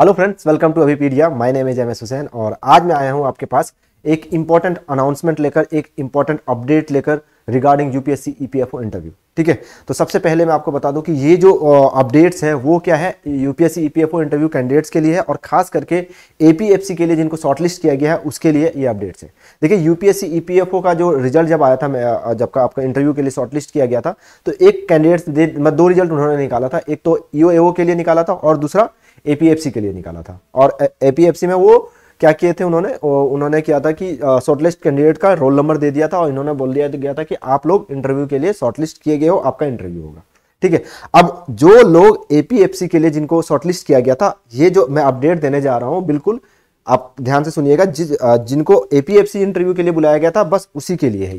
Hello friends, welcome to Abhipedia. My name is MS Hussain और आज मैं आया हूं आपके पास एक इंपॉर्टेंट अनाउंसमेंट लेकर, एक इंपॉर्टेंट अपडेट लेकर रिगार्डिंग यूपीएससी ईपीएफओ इंटरव्यू। ठीक है, तो सबसे पहले मैं आपको बता दूं कि ये जो अपडेट्स है वो क्या है, यूपीएससी ईपीएफओ इंटरव्यू कैंडिडेट्स के लिए है और खास करके एपीएफसी के लिए जिनको शॉर्टलिस्ट किया गया है उसके लिए ये अपडेट्स है। देखिए, यूपीएससी ईपीएफओ का जो रिजल्ट जब आया था, जब का आपका इंटरव्यू के लिए शॉर्टलिस्ट किया गया था, तो एक कैंडिडेट्स दो रिजल्ट उन्होंने निकाला था। एक तो ईओएओ के लिए निकाला था और दूसरा एपीएफसी के लिए निकाला था। और एपीएफसी में वो क्या किए थे, उन्होंने किया था कि शॉर्टलिस्ट कैंडिडेट का रोल नंबर दे दिया था और इन्होंने बोल दिया गया था कि आप लोग इंटरव्यू के लिए शॉर्टलिस्ट किए गए हो, आपका इंटरव्यू होगा। ठीक है, अब जो लोग एपीएफसी के लिए जिनको शॉर्टलिस्ट किया गया था, ये जो मैं अपडेट देने जा रहा हूं, बिल्कुल आप ध्यान से सुनिएगा। जिनको एपीएफसी इंटरव्यू के लिए बुलाया गया था, बस उसी के लिए है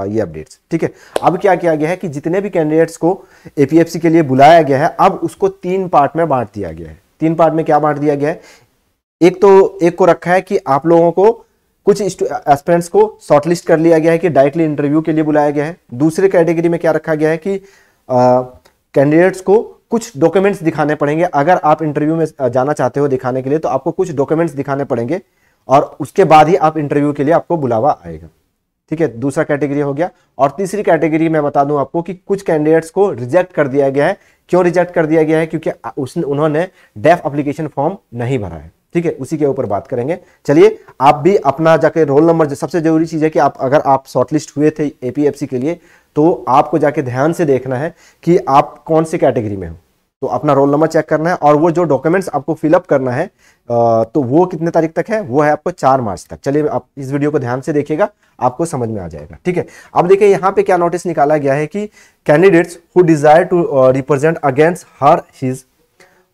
ये अपडेट्स। ठीक है, अब क्या किया गया है कि जितने भी कैंडिडेट्स को एपीएफसी के लिए बुलाया गया है, अब उसको 3 पार्ट में बांट दिया गया है। 3 पार्ट में क्या बांट दिया गया है? एक को रखा है कि आप लोगों को कुछ एस्पिरेंट्स को शॉर्टलिस्ट कर लिया गया है कि डायरेक्टली इंटरव्यू के लिए बुलाया गया है। दूसरे कैटेगरी में क्या रखा गया है कि कैंडिडेट्स को कुछ डॉक्यूमेंट्स दिखाने पड़ेंगे। अगर आप इंटरव्यू में जाना चाहते हो दिखाने के लिए, तो आपको कुछ डॉक्यूमेंट्स दिखाने पड़ेंगे और उसके बाद ही आप इंटरव्यू के लिए आपको बुलावा आएगा। ठीक है, दूसरा कैटेगरी हो गया। और तीसरी कैटेगरी मैं बता दूं आपको कि कुछ कैंडिडेट्स को रिजेक्ट कर दिया गया है। क्यों रिजेक्ट कर दिया गया है? क्योंकि उन्होंने डेफ एप्लीकेशन फॉर्म नहीं भरा है। ठीक है, उसी के ऊपर बात करेंगे। चलिए, आप भी अपना जाके रोल नंबर, सबसे जरूरी चीज है कि अगर आप शॉर्टलिस्ट हुए थे एपीएफसी के लिए, तो आपको जाके ध्यान से देखना है कि आप कौन सी कैटेगरी में हो। तो अपना रोल नंबर चेक करना है और वो जो डॉक्यूमेंट्स आपको फिलअप करना है, तो वो कितने तारीख तक है? वो है आपको 4 मार्च तक। चलिए, आप इस वीडियो को ध्यान से देखिएगा, आपको समझ में आ जाएगा। ठीक है, अब देखिए यहाँ पे क्या नोटिस निकाला गया है कि candidates who desire to represent against her his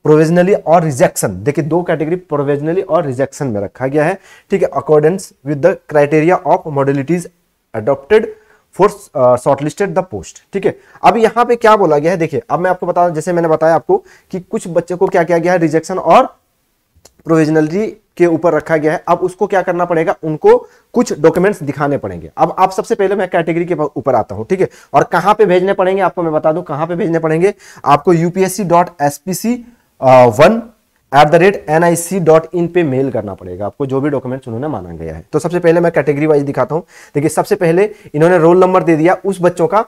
provisionally और रिजेक्शन। देखिए, 2 कैटेगरी प्रोविजनली और रिजेक्शन में रखा गया है। ठीक है, accordance with the criteria of modalities adopted for shortlisted the post. ठीक है, अब यहाँ पे क्या बोला गया है? देखिए, अब मैं आपको बता, जैसे मैंने बताया आपको कि कुछ बच्चों को क्या किया गया है, रिजेक्शन और प्रोविजनली के ऊपर रखा गया है। अब उसको क्या करना पड़ेगा? उनको कुछ डॉक्यूमेंट्स दिखाने पड़ेगे। अब आप सबसे पहले मैं कैटेगरी के ऊपर आता हूं। ठीक है, और कहां पे भेजने पड़ेंगे आपको मैं बता दूं। कहां पे भेजने पड़ेंगे आपको? upsc1@nic.in पे मेल करना पड़ेगा आपको, जो भी डॉक्यूमेंट्स उन्होंने मांगा गया है। तो सबसे पहले मैं कैटेगरी वाइज दिखाता हूं। देखिए, सबसे पहले इन्होंने रोल नंबर दे दिया, उस बच्चों का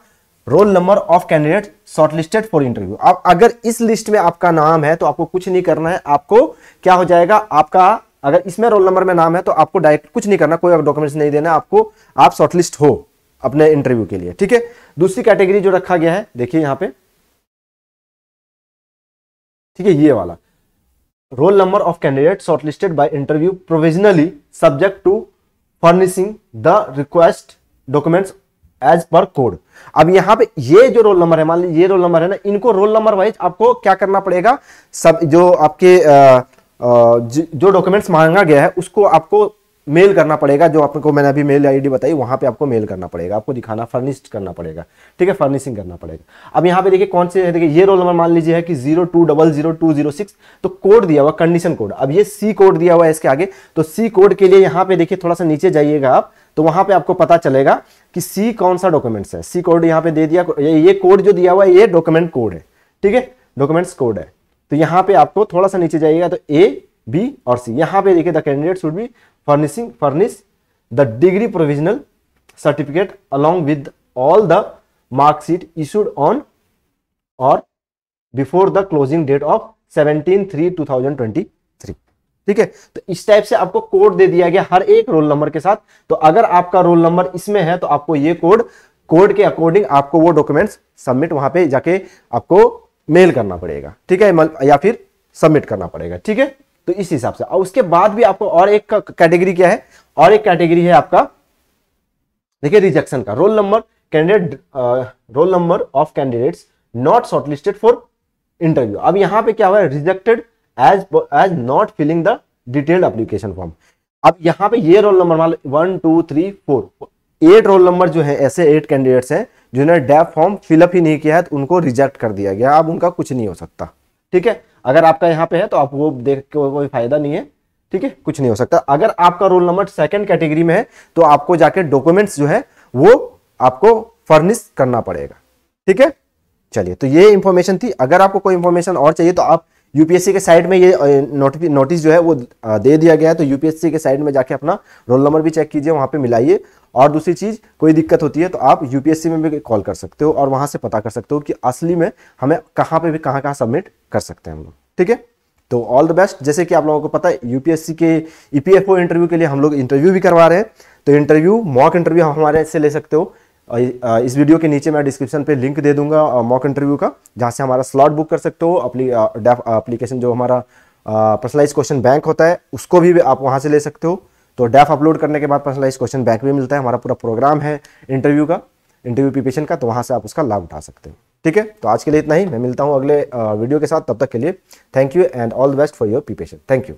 roll number of candidate shortlisted for interview. अब अगर इस लिस्ट में आपका नाम है तो आपको कुछ नहीं करना है। आपको क्या हो जाएगा, आपका अगर इसमें रोल नंबर में नाम है तो आपको डायरेक्ट कुछ नहीं करना, कोई डॉक्यूमेंट्स नहीं देना आपको, आप शॉर्टलिस्ट हो अपने इंटरव्यू के लिए। ठीक है, दूसरी कैटेगरी जो रखा गया है, देखिए यहां पे, ठीक है, ये वाला roll number of candidate shortlisted by interview provisionally subject to furnishing the request documents as per code. अब यहां पे ये जो रोल नंबर है, मान लीजिए ये रोल नंबर है ना, इनको रोल नंबर वाइज आपको क्या करना पड़ेगा? सब जो आपके जो डॉक्यूमेंट्स मांगा गया है उसको आपको मेल करना पड़ेगा। जो आपको मैंने अभी मेल आईडी बताई, वहां पे आपको मेल करना पड़ेगा, आपको दिखाना, फर्निश्ड करना पड़ेगा। ठीक है, फर्निशिंग करना पड़ेगा। अब यहाँ पे देखिए कौन से, देखिए ये रोल नंबर मान लीजिए है कि 02000206, तो कोड दिया हुआ कंडीशन कोड। अब ये सी कोड दिया हुआ है इसके आगे, तो सी कोड के लिए यहाँ पे देखिए थोड़ा सा नीचे जाइएगा आप, तो वहां पे आपको पता चलेगा कि सी कौन सा डॉक्यूमेंट्स है। सी कोड यहाँ पे दे दिया, ये कोड जो दिया हुआ है ये डॉक्यूमेंट कोड है। ठीक है, डॉक्यूमेंट्स कोड है। तो यहाँ पे आपको थोड़ा सा नीचे जाइएगा तो ए, बी और सी, यहाँ पे देखिए the candidate should be furnish the degree provisional certificate along with all the mark sheet issued on or before the closing date of 17/3/2023। ठीक है, तो इस टाइप से आपको कोड दे दिया गया हर एक रोल नंबर के साथ। तो अगर आपका रोल नंबर इसमें है तो आपको ये कोड के अकॉर्डिंग आपको वो डॉक्यूमेंट्स सबमिट वहां पे जाके आपको मेल करना पड़ेगा। ठीक है, या फिर सबमिट करना पड़ेगा। ठीक है, तो इस हिसाब से। और उसके बाद भी आपको और एक कैटेगरी क्या है, और एक कैटेगरी है आपका, देखिए रिजेक्शन का। Roll number of candidates not shortlisted for interview. अब यहां पे क्या हुआ है? Rejected as not filling the detailed application form. अब यहां पे ये रोल नंबर मान 1 2 3 4 8 रोल नंबर जो है, ऐसे 8 कैंडिडेट्स हैं जिन्होंने डेफ फॉर्म फिलअप ही नहीं किया है, तो उनको रिजेक्ट कर दिया गया। अब उनका कुछ नहीं हो सकता। ठीक है, अगर आपका यहाँ पे है तो आप वो देख के कोई फायदा नहीं है। ठीक है, कुछ नहीं हो सकता। अगर आपका रोल नंबर सेकंड कैटेगरी में है तो आपको जाके डॉक्यूमेंट्स जो है वो आपको फर्निश करना पड़ेगा। ठीक है, चलिए, तो ये इंफॉर्मेशन थी। अगर आपको कोई इंफॉर्मेशन और चाहिए तो आप यूपीएससी के साइड में ये नोटिस जो है वो दे दिया गया है, तो यूपीएससी के साइड में जाके अपना रोल नंबर भी चेक कीजिए, वहाँ पे मिलाइए। और दूसरी चीज़, कोई दिक्कत होती है तो आप यूपीएससी में भी कॉल कर सकते हो और वहाँ से पता कर सकते हो कि असली में हमें कहाँ पे भी कहाँ सबमिट कर सकते हैं हम लोग, ठीक है। तो ऑल द बेस्ट। जैसे कि आप लोगों को पता है यूपीएससी के ईपीएफओ इंटरव्यू के लिए हम लोग इंटरव्यू भी करवा रहे हैं, तो इंटरव्यू मॉक इंटरव्यू हमारे से ले सकते हो। इस वीडियो के नीचे मैं डिस्क्रिप्शन पे लिंक दे दूंगा मॉक इंटरव्यू का, जहाँ से हमारा स्लॉट बुक कर सकते हो। एप्लीकेशन जो हमारा पर्सनलाइज क्वेश्चन बैंक होता है उसको भी आप वहाँ से ले सकते हो। तो डैफ अपलोड करने के बाद पर्सनलाइज क्वेश्चन बैंक भी मिलता है। हमारा पूरा प्रोग्राम है इंटरव्यू प्रिपरेशन का, तो वहाँ से आप उसका लाभ उठा सकते हो, ठीक है। तो आज के लिए इतना ही, मैं मिलता हूँ अगले वीडियो के साथ। तब तक के लिए thank you and all the best for your preparation. Thank you.